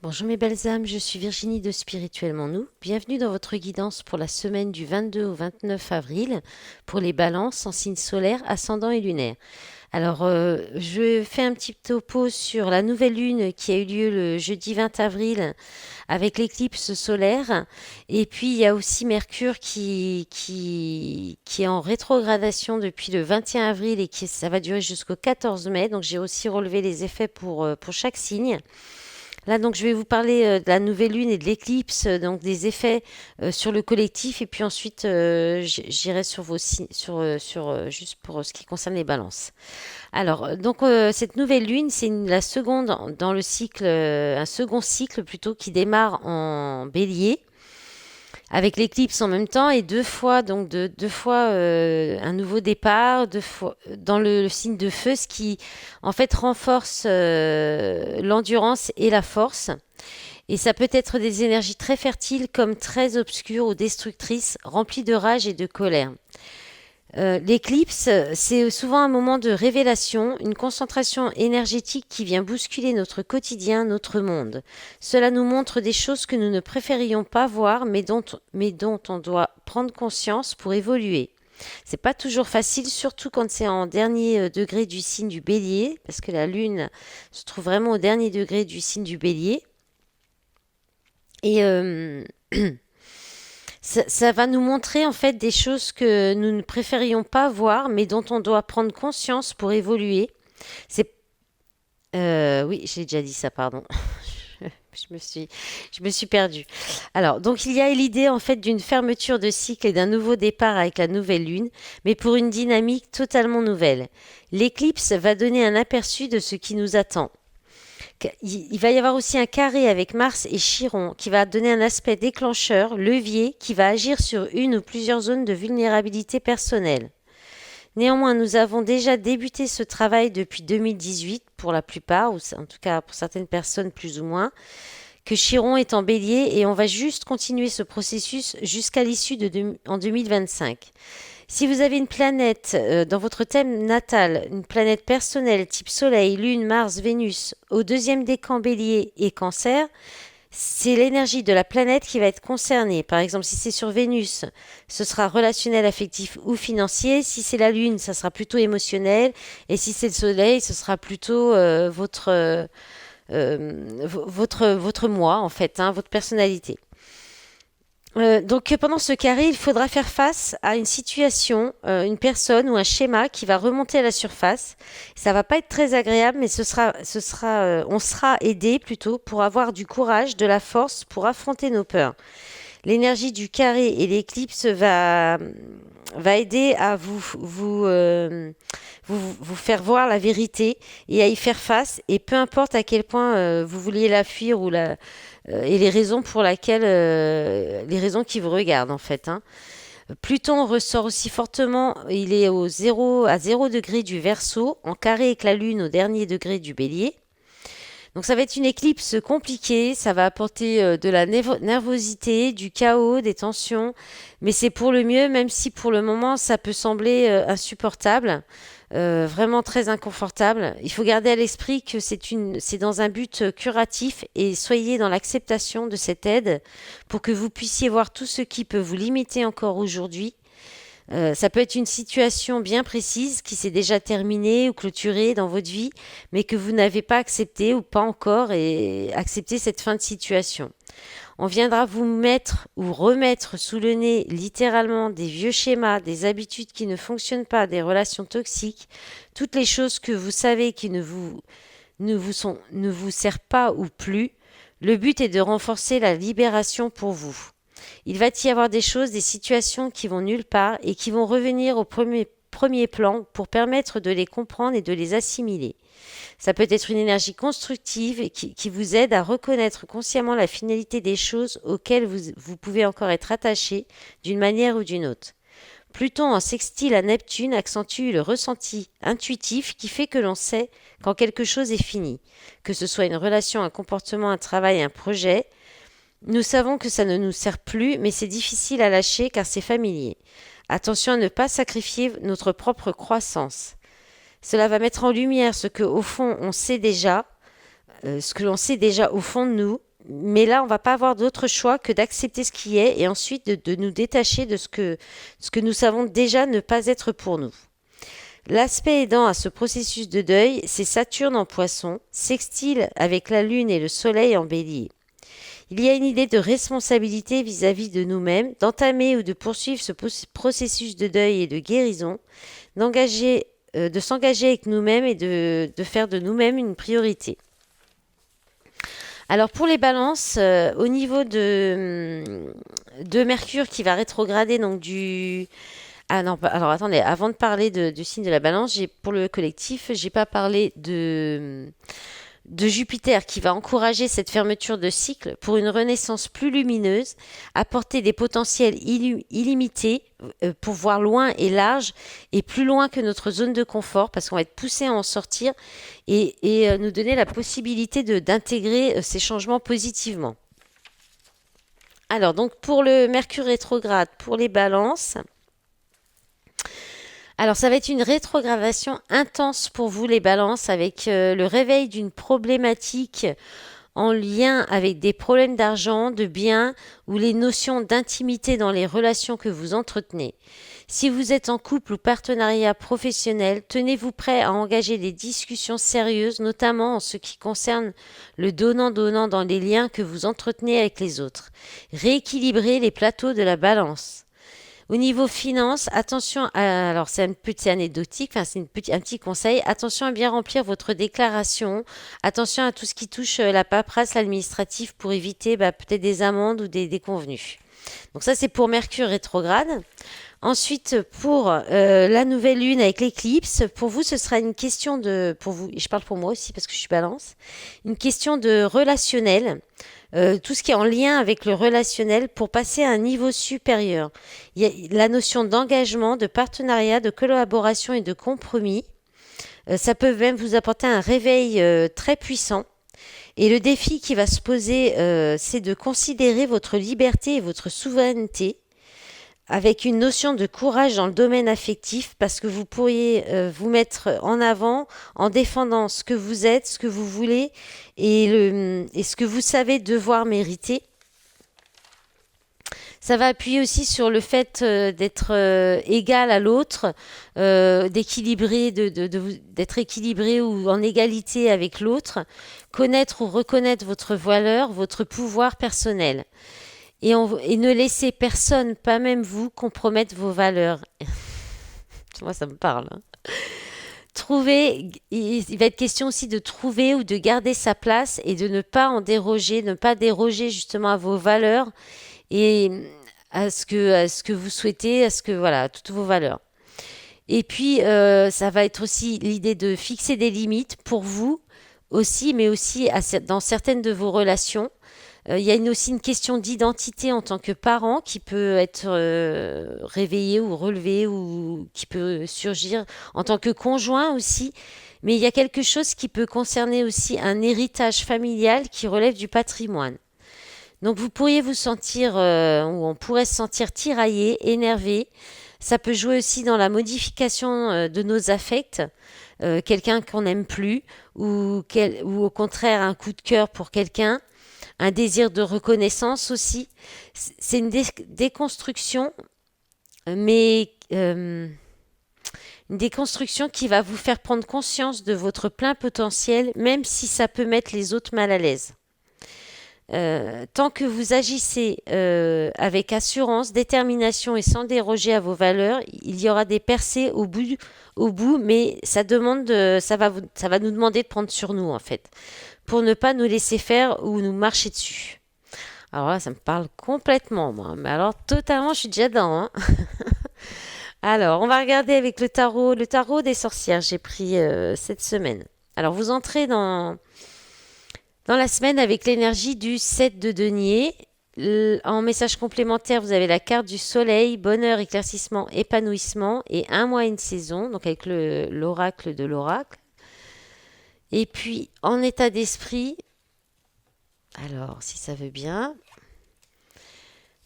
Bonjour mes belles âmes, je suis Virginie de Spirituellement Nous. Bienvenue dans votre guidance pour la semaine du 22 au 29 avril pour les balances en signe solaire, ascendant et lunaire. Alors, je fais un petit topo sur la nouvelle lune qui a eu lieu le jeudi 20 avril avec l'éclipse solaire. Et puis, il y a aussi Mercure qui est en rétrogradation depuis le 21 avril et ça va durer jusqu'au 14 mai. Donc, j'ai aussi relevé les effets pour chaque signe. Là, donc, je vais vous parler de la nouvelle lune et de l'éclipse, donc des effets sur le collectif, et puis ensuite, j'irai sur vos signes, juste pour ce qui concerne les balances. Alors, donc, cette nouvelle lune, c'est la seconde dans le cycle, un second cycle plutôt qui démarre en Bélier avec l'éclipse en même temps et deux fois un nouveau départ, deux fois dans le signe de feu, ce qui en fait renforce l'endurance et la force. Et ça peut être des énergies très fertiles comme très obscures ou destructrices, remplies de rage et de colère. L'éclipse, c'est souvent un moment de révélation, une concentration énergétique qui vient bousculer notre quotidien, notre monde. Cela nous montre des choses que nous ne préférions pas voir, mais dont on doit prendre conscience pour évoluer. C'est pas toujours facile, surtout quand c'est en dernier degré du signe du Bélier, parce que la Lune se trouve vraiment au dernier degré du signe du Bélier. Et ça va nous montrer en fait des choses que nous ne préférions pas voir, mais dont on doit prendre conscience pour évoluer. C'est oui, j'ai déjà dit ça, pardon. Je me suis, je me suis perdue. Alors, donc il y a l'idée en fait d'une fermeture de cycle et d'un nouveau départ avec la nouvelle lune, mais pour une dynamique totalement nouvelle. L'éclipse va donner un aperçu de ce qui nous attend. Il va y avoir aussi un carré avec Mars et Chiron qui va donner un aspect déclencheur, levier, qui va agir sur une ou plusieurs zones de vulnérabilité personnelle. Néanmoins, nous avons déjà débuté ce travail depuis 2018 pour la plupart, ou en tout cas pour certaines personnes plus ou moins, que Chiron est en bélier et on va juste continuer ce processus jusqu'à l'issue en 2025. Si vous avez une planète dans votre thème natal, une planète personnelle type Soleil, Lune, Mars, Vénus, au deuxième décan Bélier et Cancer, c'est l'énergie de la planète qui va être concernée. Par exemple, si c'est sur Vénus, ce sera relationnel, affectif ou financier. Si c'est la Lune, ça sera plutôt émotionnel. Et si c'est le Soleil, ce sera plutôt votre moi, en fait, hein, votre personnalité. Donc pendant ce carré, il faudra faire face à une situation, une personne ou un schéma qui va remonter à la surface. Ça va pas être très agréable, mais on sera aidé plutôt pour avoir du courage, de la force pour affronter nos peurs. L'énergie du carré et l'éclipse va aider à vous faire voir la vérité et à y faire face. Et peu importe à quel point vous vouliez la fuir et les raisons les raisons qui vous regardent en fait, hein. Pluton ressort aussi fortement, il est à 0 degré du Verseau, en carré avec la Lune au dernier degré du Bélier. Donc ça va être une éclipse compliquée, ça va apporter de la nervosité, du chaos, des tensions, mais c'est pour le mieux, même si pour le moment ça peut sembler insupportable, vraiment très inconfortable. Il faut garder à l'esprit que c'est dans un but curatif et soyez dans l'acceptation de cette aide pour que vous puissiez voir tout ce qui peut vous limiter encore aujourd'hui. Ça peut être une situation bien précise qui s'est déjà terminée ou clôturée dans votre vie, mais que vous n'avez pas accepté ou pas encore et accepté cette fin de situation. On viendra vous mettre ou remettre sous le nez littéralement des vieux schémas, des habitudes qui ne fonctionnent pas, des relations toxiques, toutes les choses que vous savez qui ne vous servent pas ou plus. Le but est de renforcer la libération pour vous. Il va y avoir des choses, des situations qui vont nulle part et qui vont revenir au premier plan pour permettre de les comprendre et de les assimiler. Ça peut être une énergie constructive et qui vous aide à reconnaître consciemment la finalité des choses auxquelles vous pouvez encore être attaché d'une manière ou d'une autre. Pluton en sextile à Neptune accentue le ressenti intuitif qui fait que l'on sait quand quelque chose est fini, que ce soit une relation, un comportement, un travail, un projet. Nous savons que ça ne nous sert plus, mais c'est difficile à lâcher car c'est familier. Attention à ne pas sacrifier notre propre croissance. Cela va mettre en lumière ce que l'on sait déjà au fond de nous, mais là, on va pas avoir d'autre choix que d'accepter ce qui est et ensuite de nous détacher de ce que nous savons déjà ne pas être pour nous. L'aspect aidant à ce processus de deuil, c'est Saturne en Poisson, sextile avec la Lune et le Soleil en Bélier. Il y a une idée de responsabilité vis-à-vis de nous-mêmes, d'entamer ou de poursuivre ce processus de deuil et de guérison, de s'engager avec nous-mêmes et de faire de nous-mêmes une priorité. Alors pour les balances, au niveau de Mercure qui va rétrograder donc du... Ah non, alors attendez, avant de parler du signe de la balance, pour le collectif, j'ai pas parlé de Jupiter qui va encourager cette fermeture de cycle pour une renaissance plus lumineuse, apporter des potentiels illimités pour voir loin et large et plus loin que notre zone de confort parce qu'on va être poussé à en sortir et nous donner la possibilité d'intégrer ces changements positivement. Alors donc pour le Mercure rétrograde, pour les balances, alors, ça va être une rétrogradation intense pour vous, les balances, avec le réveil d'une problématique en lien avec des problèmes d'argent, de biens ou les notions d'intimité dans les relations que vous entretenez. Si vous êtes en couple ou partenariat professionnel, tenez-vous prêt à engager des discussions sérieuses, notamment en ce qui concerne le donnant-donnant dans les liens que vous entretenez avec les autres. Rééquilibrez les plateaux de la balance. Au niveau finance, attention alors c'est une petite anecdotique, enfin c'est un petit conseil, attention à bien remplir votre déclaration, attention à tout ce qui touche la paperasse, l'administratif pour éviter peut-être des amendes ou des déconvenus. Donc ça c'est pour Mercure rétrograde. Ensuite, pour la nouvelle lune avec l'éclipse, pour vous, ce sera une question pour vous, et je parle pour moi aussi parce que je suis balance, une question de relationnel, tout ce qui est en lien avec le relationnel pour passer à un niveau supérieur. Il y a la notion d'engagement, de partenariat, de collaboration et de compromis. Ça peut même vous apporter un réveil très puissant. Et le défi qui va se poser, c'est de considérer votre liberté et votre souveraineté avec une notion de courage dans le domaine affectif parce que vous pourriez vous mettre en avant en défendant ce que vous êtes, ce que vous voulez et ce que vous savez devoir mériter. Ça va appuyer aussi sur le fait d'être égal à l'autre, d'équilibrer, d'être équilibré ou en égalité avec l'autre, connaître ou reconnaître votre valeur, votre pouvoir personnel. Et ne laissez personne, pas même vous, compromettre vos valeurs. Moi, ça me parle. Hein. Il va être question aussi de trouver ou de garder sa place et de ne pas en déroger, ne pas déroger justement à vos valeurs et à ce que vous souhaitez, voilà, toutes vos valeurs. Et puis, ça va être aussi l'idée de fixer des limites pour vous aussi, mais aussi dans certaines de vos relations. Il y a aussi une question d'identité en tant que parent qui peut être réveillée ou relevée ou qui peut surgir en tant que conjoint aussi. Mais il y a quelque chose qui peut concerner aussi un héritage familial qui relève du patrimoine. Donc vous pourriez vous sentir, ou on pourrait se sentir tiraillé, énervé. Ça peut jouer aussi dans la modification de nos affects, quelqu'un qu'on n'aime plus, ou au contraire un coup de cœur pour quelqu'un. Un désir de reconnaissance aussi. C'est une déconstruction, mais une déconstruction qui va vous faire prendre conscience de votre plein potentiel, même si ça peut mettre les autres mal à l'aise. Tant que vous agissez avec assurance, détermination et sans déroger à vos valeurs, il y aura des percées au bout, mais ça va nous demander de prendre sur nous en fait, pour ne pas nous laisser faire ou nous marcher dessus. Alors là, ça me parle complètement, moi. Mais alors, totalement, je suis déjà dedans. Hein. Alors, on va regarder avec le tarot des sorcières. J'ai pris cette semaine. Alors, vous entrez dans la semaine avec l'énergie du 7 de denier. En message complémentaire, vous avez la carte du soleil, bonheur, éclaircissement, épanouissement et un mois, une saison, donc avec l'oracle de l'oracle. Et puis, en état d'esprit, alors, si ça veut bien,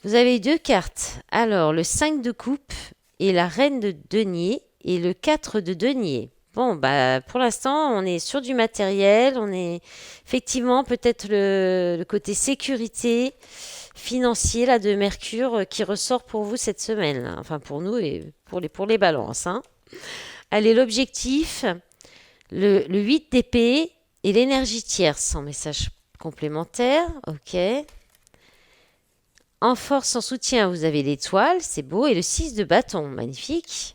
vous avez deux cartes. Alors, le 5 de coupe et la reine de denier et le 4 de denier. Bon, bah, pour l'instant, on est sur du matériel, on est effectivement peut-être le côté sécurité financier là, de Mercure qui ressort pour vous cette semaine, là. Enfin, pour nous et pour les balances, hein. Allez, l'objectif, le 8 d'épée et l'énergie tierce en message complémentaire. Ok. En force, en soutien, vous avez l'étoile, c'est beau, et le 6 de bâton, magnifique.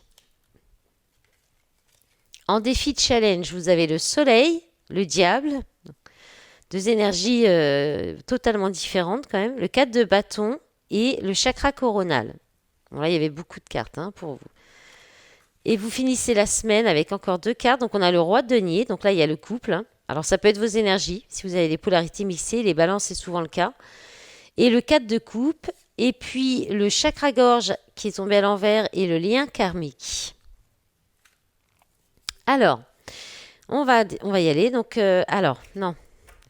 En défi de challenge, vous avez le soleil, le diable, deux énergies totalement différentes quand même, le 4 de bâton et le chakra coronal. Bon, là, il y avait beaucoup de cartes hein, pour vous. Et vous finissez la semaine avec encore deux cartes. Donc, on a le roi de denier. Donc là, il y a le couple, hein. Alors, ça peut être vos énergies. Si vous avez les polarités mixées, les balances, c'est souvent le cas. Et le 4 de coupe. Et puis, le chakra-gorge qui est tombé à l'envers et le lien karmique. Alors, on va y aller. Donc, non.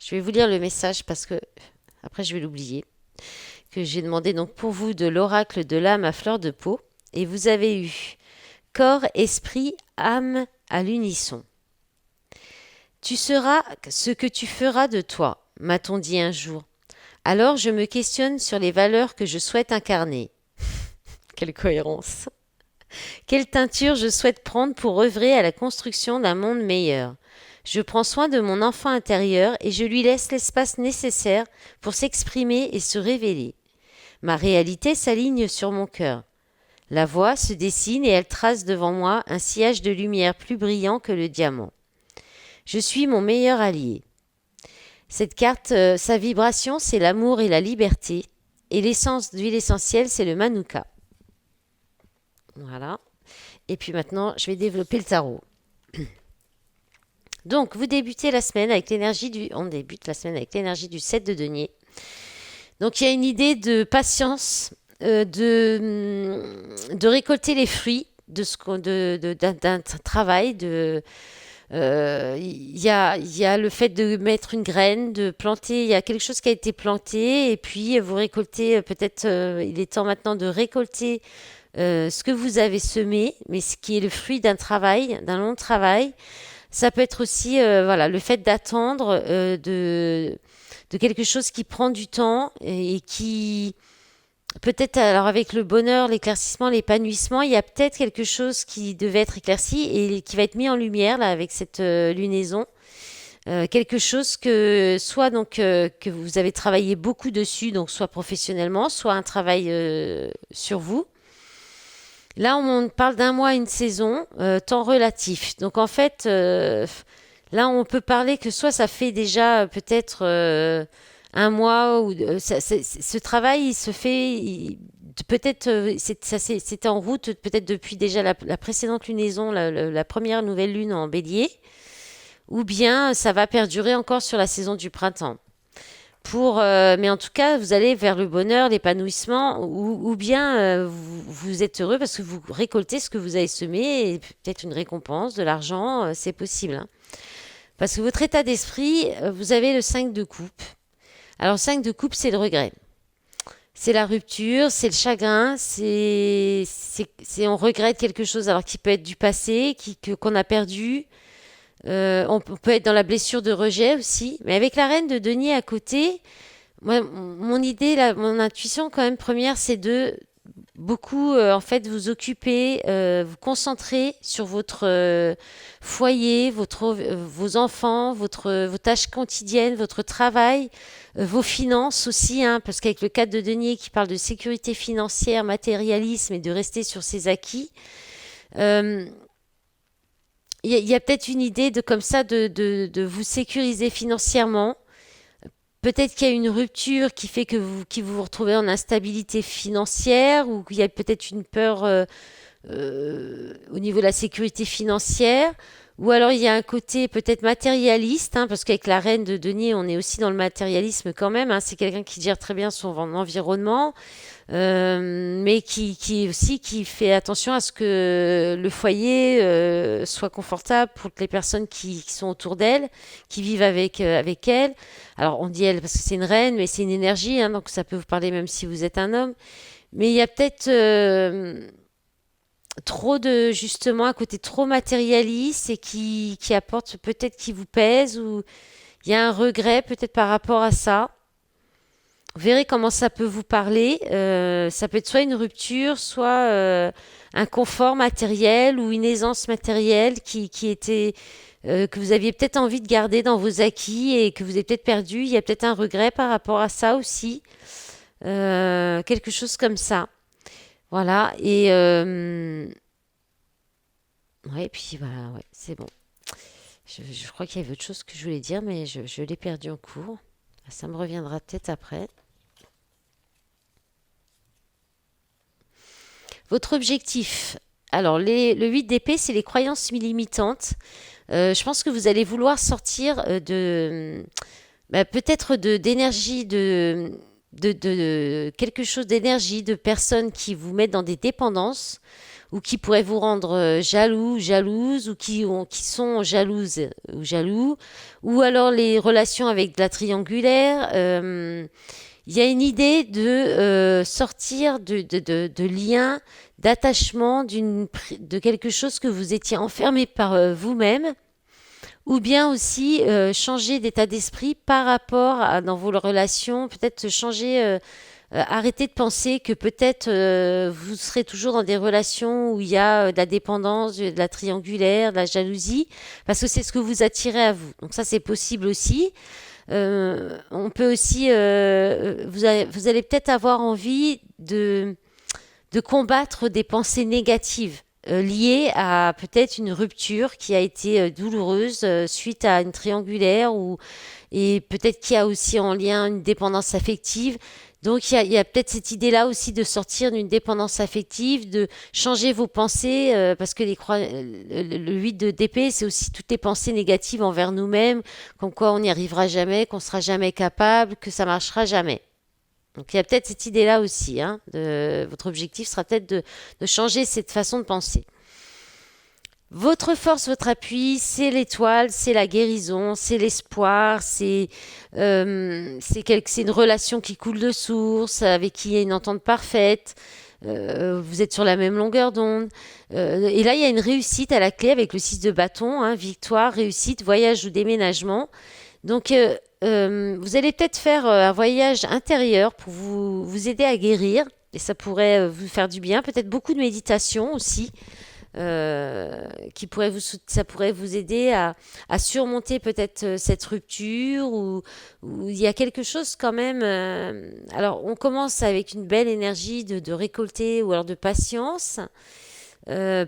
Je vais vous lire le message parce que après, je vais l'oublier. Que j'ai demandé donc pour vous de l'oracle de l'âme à fleur de peau. Et vous avez eu corps, esprit, âme à l'unisson. Tu seras ce que tu feras de toi, m'a-t-on dit un jour. Alors je me questionne sur les valeurs que je souhaite incarner. Quelle cohérence. Quelle teinture je souhaite prendre pour œuvrer à la construction d'un monde meilleur. Je prends soin de mon enfant intérieur et je lui laisse l'espace nécessaire pour s'exprimer et se révéler. Ma réalité s'aligne sur mon cœur. La voie se dessine et elle trace devant moi un sillage de lumière plus brillant que le diamant. Je suis mon meilleur allié. Cette carte, sa vibration, c'est l'amour et la liberté. Et l'essence d'huile essentielle, c'est le manuka. Voilà. Et puis maintenant, je vais développer le tarot. Donc, vous débutez la semaine avec l'énergie du... On débute la semaine avec l'énergie du 7 de denier. Donc, il y a une idée de patience, de récolter les fruits d'un travail, il y a le fait de mettre une graine, de planter, il y a quelque chose qui a été planté, et puis vous récoltez, peut-être, il est temps maintenant de récolter ce que vous avez semé, mais ce qui est le fruit d'un travail, d'un long travail. Ça peut être aussi, voilà, le fait d'attendre de quelque chose qui prend du temps et qui peut-être alors avec le bonheur, l'éclaircissement, l'épanouissement, il y a peut-être quelque chose qui devait être éclairci et qui va être mis en lumière là avec cette lunaison. Quelque chose que soit donc que vous avez travaillé beaucoup dessus, donc soit professionnellement, soit un travail sur vous. Là, on parle d'un mois, une saison, temps relatif. Donc en fait, là, on peut parler que soit ça fait déjà peut-être un mois ou ce travail, il se fait peut-être c'était en route peut-être depuis déjà la précédente lunaison, la première nouvelle lune en Bélier, ou bien ça va perdurer encore sur la saison du printemps. Mais en tout cas, vous allez vers le bonheur, l'épanouissement, ou bien vous êtes heureux parce que vous récoltez ce que vous avez semé, et peut-être une récompense, de l'argent, c'est possible, hein. Parce que votre état d'esprit, vous avez le 5 de coupe. Alors, 5 de coupe, c'est le regret. C'est la rupture, c'est le chagrin, on regrette quelque chose alors qui peut être du passé, qu'on a perdu. On peut être dans la blessure de rejet aussi. Mais avec la reine de denier à côté, moi, mon idée, mon intuition quand même première, c'est de beaucoup en fait vous occuper, vous concentrer sur votre foyer, vos enfants, vos tâches quotidiennes, votre travail, vos finances aussi, hein, parce qu'avec le cadre de denier qui parle de sécurité financière, matérialisme et de rester sur ses acquis, euh, il y a peut-être une idée de comme ça de vous sécuriser financièrement. Peut-être qu'il y a une rupture qui fait que vous retrouvez en instabilité financière ou qu'il y a peut-être une peur au niveau de la sécurité financière. Ou alors il y a un côté peut-être matérialiste, hein, parce qu'avec la reine de denier, on est aussi dans le matérialisme quand même, hein. C'est quelqu'un qui gère très bien son environnement, mais qui fait attention à ce que le foyer soit confortable pour toutes les personnes qui sont autour d'elle, qui vivent avec elle. Alors on dit elle parce que c'est une reine, mais c'est une énergie, hein, donc ça peut vous parler même si vous êtes un homme. Mais il y a peut-être trop de justement un côté trop matérialiste et qui apporte peut-être qui vous pèse ou il y a un regret peut-être par rapport à ça. Vous verrez comment ça peut vous parler. Ça peut être soit une rupture, soit un confort matériel ou une aisance matérielle qui était que vous aviez peut-être envie de garder dans vos acquis et que vous avez peut-être perdu. Il y a peut-être un regret par rapport à ça aussi. Quelque chose comme ça. Voilà. Ouais, puis voilà, ouais, c'est bon. Je crois qu'il y avait autre chose que je voulais dire, mais je l'ai perdu en cours. Ça me reviendra peut-être après. Votre objectif. Alors, le 8 d'épée, c'est les croyances limitantes. Je pense que vous allez vouloir sortir peut-être d'énergie, de quelque chose d'énergie, de personnes qui vous mettent dans des dépendances ou qui pourraient vous rendre jaloux, jalouse, ou qui sont jalouses ou jaloux, ou alors les relations avec de la triangulaire. Il y a une idée de sortir de liens, d'attachement, de quelque chose que vous étiez enfermé par vous-même, ou bien aussi changer d'état d'esprit par rapport dans vos relations, peut-être changer, arrêter de penser que peut-être vous serez toujours dans des relations où il y a de la dépendance, de la triangulaire, de la jalousie, parce que c'est ce que vous attirez à vous. Donc ça, c'est possible aussi. On peut aussi, vous allez peut-être avoir envie de combattre des pensées négatives liées à peut-être une rupture qui a été douloureuse suite à une triangulaire et peut-être qu'il y a aussi en lien une dépendance affective. Donc il y a peut-être cette idée-là aussi de sortir d'une dépendance affective, de changer vos pensées, parce que le 8 d'épée, c'est aussi toutes les pensées négatives envers nous-mêmes, comme quoi on n'y arrivera jamais, qu'on sera jamais capable, que ça marchera jamais. Donc il y a peut-être cette idée-là aussi. Hein, votre objectif sera peut-être de changer cette façon de penser. Votre force, votre appui, c'est l'étoile, c'est la guérison, c'est l'espoir, c'est une relation qui coule de source, avec qui il y a une entente parfaite. Vous êtes sur la même longueur d'onde. Et là, il y a une réussite à la clé avec le 6 de bâton, hein, victoire, réussite, voyage ou déménagement. Donc, vous allez peut-être faire un voyage intérieur pour vous aider à guérir. Et ça pourrait vous faire du bien. Peut-être beaucoup de méditation aussi ça pourrait vous aider à surmonter peut-être cette rupture ou il y a quelque chose quand même. Alors, on commence avec une belle énergie de récolter ou alors de patience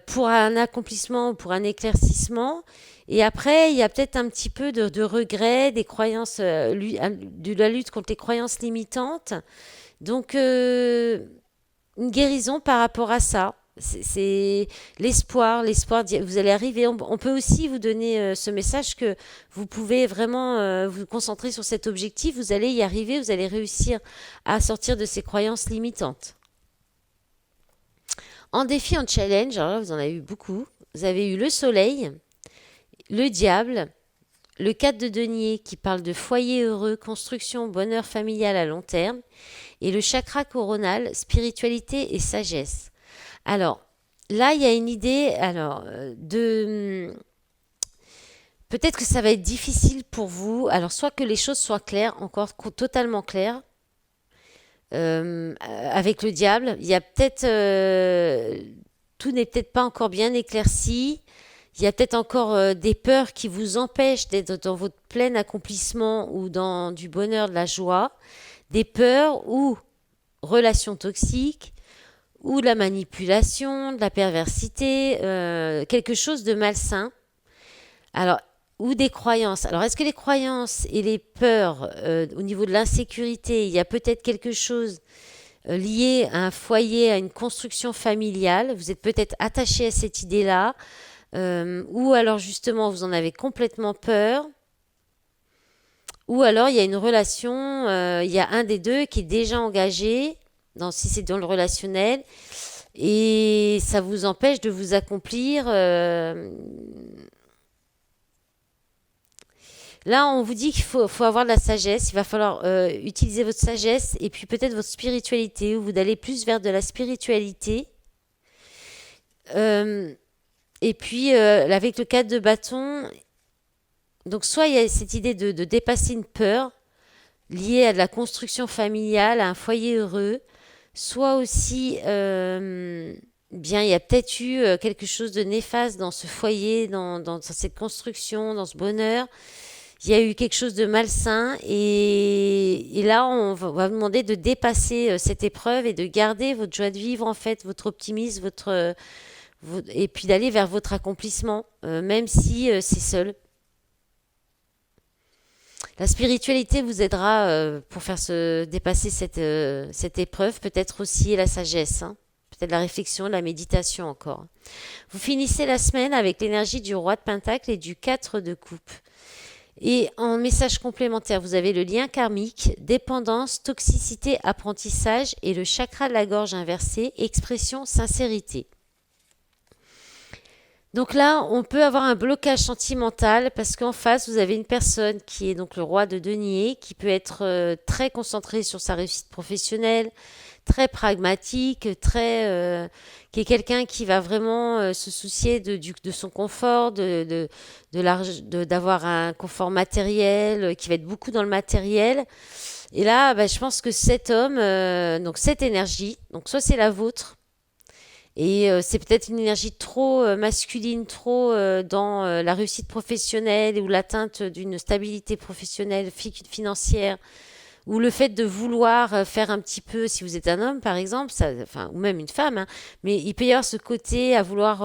pour un accomplissement ou pour un éclaircissement. Et après, il y a peut-être un petit peu de regret, des croyances, de la lutte contre les croyances limitantes. Donc, une guérison par rapport à ça. C'est l'espoir. Vous allez arriver. On peut aussi vous donner ce message que vous pouvez vraiment vous concentrer sur cet objectif. Vous allez y arriver. Vous allez réussir à sortir de ces croyances limitantes. En défi, en challenge, alors là, vous en avez eu beaucoup. Vous avez eu le soleil, le diable, le 4 de denier qui parle de foyer heureux, construction, bonheur familial à long terme, et le chakra coronal, spiritualité et sagesse. Alors, là, il y a une idée, de... Peut-être que ça va être difficile pour vous. Alors, soit que les choses soient claires, encore totalement claires, avec le diable. Il y a peut-être... tout n'est peut-être pas encore bien éclairci. Il y a peut-être encore des peurs qui vous empêchent d'être dans votre plein accomplissement ou dans du bonheur, de la joie. Des peurs ou relations toxiques ou de la manipulation, de la perversité, quelque chose de malsain. Alors, ou des croyances. Alors, est-ce que les croyances et les peurs au niveau de l'insécurité, il y a peut-être quelque chose lié à un foyer, à une construction familiale. Vous êtes peut-être attaché à cette idée-là. Ou alors justement, vous en avez complètement peur. Ou alors, il y a une relation, il y a un des deux qui est déjà engagé, si c'est dans le relationnel, et ça vous empêche de vous accomplir. Là, on vous dit qu'il faut avoir de la sagesse. Il va falloir utiliser votre sagesse et puis peut-être votre spiritualité, où vous allez plus vers de la spiritualité. Euh, et puis, avec le 4 de bâton, donc soit il y a cette idée de dépasser une peur liée à de la construction familiale, à un foyer heureux, soit aussi, bien, il y a peut-être eu quelque chose de néfaste dans ce foyer, dans cette construction, dans ce bonheur. Il y a eu quelque chose de malsain et là, on va vous demander de dépasser cette épreuve et de garder votre joie de vivre, en fait, votre optimisme, et puis d'aller vers votre accomplissement, même si c'est seul. La spiritualité vous aidera pour faire se dépasser cette épreuve, peut-être aussi la sagesse, hein. Peut-être la réflexion, la méditation encore. Vous finissez la semaine avec l'énergie du roi de Pentacle et du 4 de coupe. Et en message complémentaire, vous avez le lien karmique, dépendance, toxicité, apprentissage et le chakra de la gorge inversé, expression, sincérité. Donc là, on peut avoir un blocage sentimental parce qu'en face, vous avez une personne qui est donc le roi de denier, qui peut être très concentré sur sa réussite professionnelle, très pragmatique, qui est quelqu'un qui va vraiment se soucier de son confort, d'avoir un confort matériel, qui va être beaucoup dans le matériel. Et là, bah, je pense que cet homme, donc cette énergie, donc soit c'est la vôtre, et c'est peut-être une énergie trop masculine, trop dans la réussite professionnelle ou l'atteinte d'une stabilité professionnelle, financière, ou le fait de vouloir faire un petit peu, si vous êtes un homme par exemple, ça, enfin, ou même une femme, hein, mais il peut y avoir ce côté à vouloir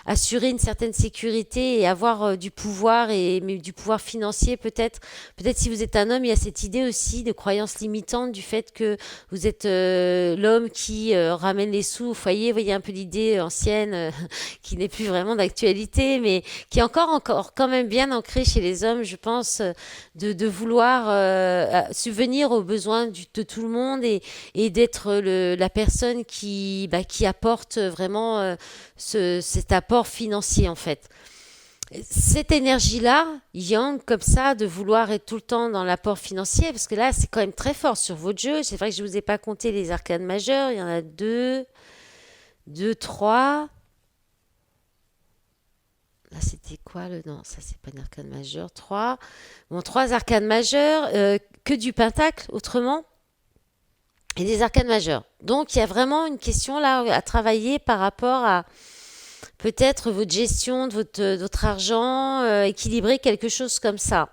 assurer une certaine sécurité et avoir du pouvoir, mais du pouvoir financier peut-être. Peut-être si vous êtes un homme, il y a cette idée aussi de croyance limitante du fait que vous êtes l'homme qui ramène les sous au foyer. Vous voyez un peu l'idée ancienne qui n'est plus vraiment d'actualité, mais qui est encore quand même bien ancrée chez les hommes, je pense, de vouloir subvenir aux besoins de tout le monde et d'être la personne qui apporte vraiment cet apport financier en fait. Cette énergie-là, yang, comme ça, de vouloir être tout le temps dans l'apport financier, parce que là, c'est quand même très fort sur votre jeu. C'est vrai que je ne vous ai pas compté les arcanes majeures. Il y en a deux, trois. Là, c'était quoi le... Non, ça, c'est pas une arcane majeure. Trois. Bon, trois arcanes majeures, que du pentacle, autrement, et des arcanes majeures. Donc, il y a vraiment une question là à travailler par rapport à peut-être votre gestion de votre argent, équilibrer quelque chose comme ça.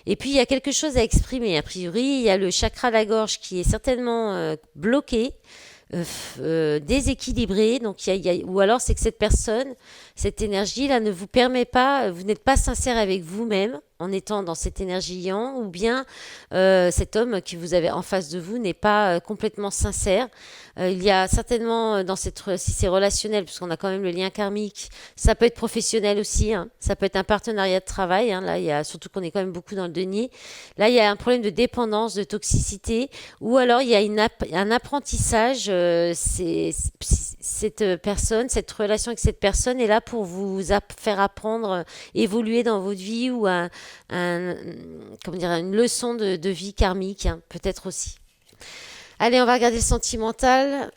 Et puis, il y a quelque chose à exprimer. A priori, il y a le chakra de la gorge qui est certainement bloqué, déséquilibré. Donc, ou alors c'est que cette personne, cette énergie-là ne vous permet pas, vous n'êtes pas sincère avec vous-même en étant dans cette énergie yang, ou bien cet homme qui vous avez en face de vous n'est pas complètement sincère. Il y a certainement dans si c'est relationnel, puisqu'on a quand même le lien karmique, ça peut être professionnel aussi, hein. Ça peut être un partenariat de travail, hein. Là, il y a surtout qu'on est quand même beaucoup dans le denier. Là, il y a un problème de dépendance, de toxicité, ou alors il y a un apprentissage. Cette personne, cette relation avec cette personne est là pour vous faire apprendre, évoluer dans votre vie ou un, comment dire, une leçon de vie karmique, hein, peut-être aussi. Allez, on va regarder le sentimental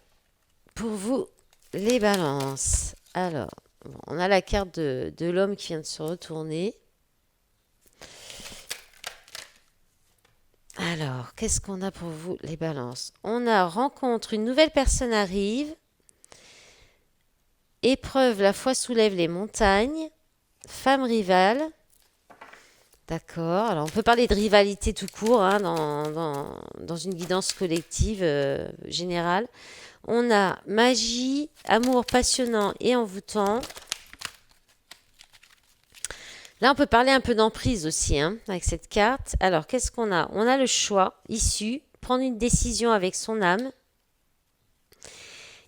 pour vous, les balances. Alors, bon, on a la carte de l'homme qui vient de se retourner. Alors, qu'est-ce qu'on a pour vous, les balances? On a rencontre, une nouvelle personne arrive. Épreuve, la foi soulève les montagnes. Femme rivale. D'accord. Alors, on peut parler de rivalité tout court, hein, dans une guidance collective générale. On a magie, amour passionnant et envoûtant. Là, on peut parler un peu d'emprise aussi, hein, avec cette carte. Alors, qu'est-ce qu'on a? On a le choix, issue, prendre une décision avec son âme.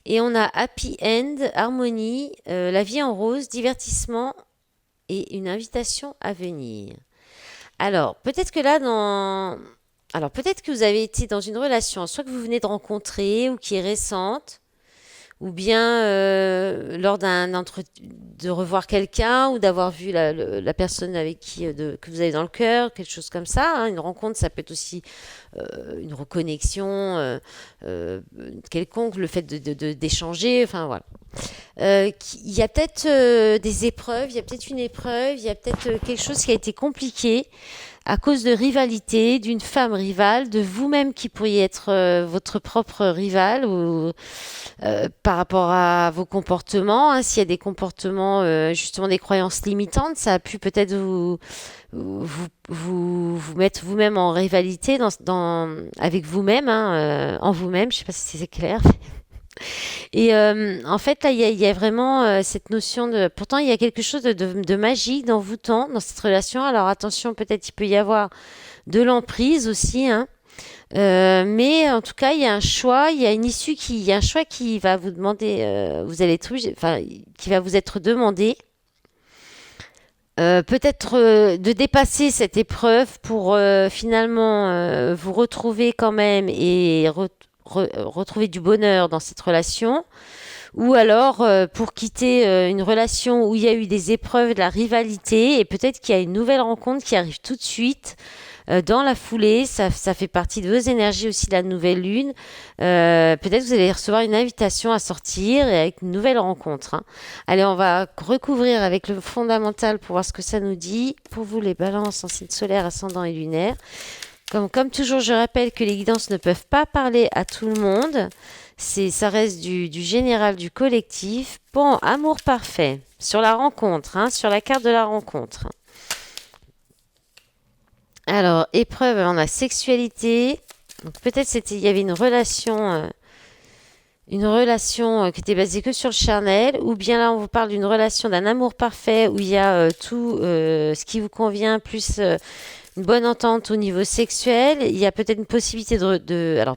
Et on a happy end, harmonie, la vie en rose, divertissement et une invitation à venir. Alors, peut-être que là, alors, peut-être que vous avez été dans une relation, soit que vous venez de rencontrer ou qui est récente, ou bien lors de revoir quelqu'un ou d'avoir vu la personne avec qui que vous avez dans le cœur, quelque chose comme ça, hein. Une rencontre, ça peut être aussi une reconnexion quelconque, le fait d'échanger, enfin voilà. Il y a peut-être des épreuves, il y a peut-être une épreuve, il y a peut-être quelque chose qui a été compliqué à cause de rivalité, d'une femme rivale, de vous-même qui pourriez être votre propre rival ou par rapport à vos comportements, hein. S'il y a des comportements, justement des croyances limitantes, ça a pu peut-être vous mettre vous-même en rivalité avec vous-même, hein, en vous-même. Je sais pas si c'est clair. Et en fait, là, il y a vraiment cette notion de... Pourtant, il y a quelque chose de magique, d'envoûtant dans cette relation. Alors attention, peut-être il peut y avoir de l'emprise aussi, hein. Mais en tout cas, il y a un choix, il y a un choix qui va vous demander, vous allez être enfin, qui va vous être demandé. Peut-être de dépasser cette épreuve pour finalement vous retrouver quand même et retrouver du bonheur dans cette relation, ou alors pour quitter une relation où il y a eu des épreuves, de la rivalité, et peut-être qu'il y a une nouvelle rencontre qui arrive tout de suite dans la foulée. Ça fait partie de vos énergies aussi de la nouvelle lune. Peut-être que vous allez recevoir une invitation à sortir et avec une nouvelle rencontre, hein. Allez, on va recouvrir avec le fondamental pour voir ce que ça nous dit. Pour vous, les balances en signe solaire, ascendant et lunaire. Comme toujours, je rappelle que les guidances ne peuvent pas parler à tout le monde. Ça reste du général, du collectif. Bon, amour parfait. Sur la rencontre, hein, sur la carte de la rencontre. Alors, épreuve dans la sexualité. Donc, peut-être il y avait une relation qui était basée que sur le charnel, ou bien là, on vous parle d'une relation d'un amour parfait où il y a tout ce qui vous convient, plus une bonne entente au niveau sexuel. Il y a peut-être une possibilité alors,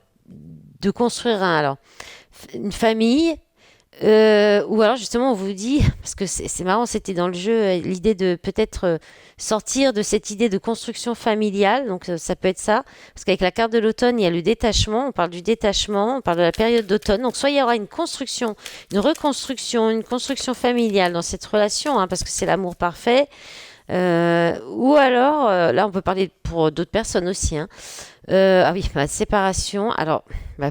de construire une famille. Ou alors justement on vous dit, parce que c'est marrant, c'était dans le jeu l'idée de peut-être sortir de cette idée de construction familiale, donc ça peut être ça, parce qu'avec la carte de l'automne il y a le détachement, on parle du détachement, on parle de la période d'automne, donc soit il y aura une construction, une reconstruction, une construction familiale dans cette relation, hein, parce que c'est l'amour parfait, ou alors, là on peut parler pour d'autres personnes aussi, hein. Ah oui, séparation. Alors,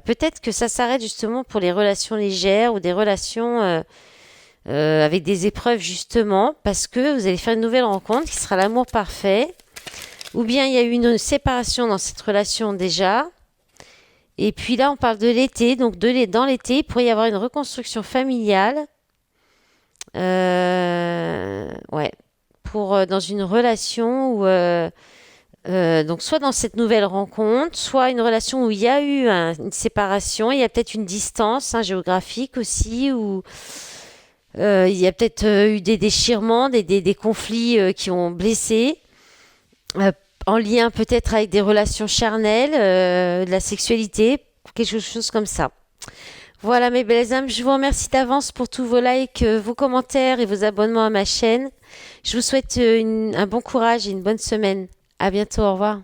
peut-être que ça s'arrête justement pour les relations légères ou des relations avec des épreuves justement, parce que vous allez faire une nouvelle rencontre qui sera l'amour parfait. Ou bien il y a eu une séparation dans cette relation déjà. Et puis là, on parle de l'été. Donc, dans l'été, il pourrait y avoir une reconstruction familiale. Ouais. Dans une relation où... donc soit dans cette nouvelle rencontre, soit une relation où il y a eu une séparation, il y a peut-être une distance, hein, géographique aussi, où il y a peut-être eu des déchirements, des conflits qui ont blessé, euh, en lien peut-être avec des relations charnelles, de la sexualité, quelque chose comme ça. Voilà mes belles âmes, je vous remercie d'avance pour tous vos likes, vos commentaires et vos abonnements à ma chaîne. Je vous souhaite un bon courage et une bonne semaine. À bientôt, au revoir.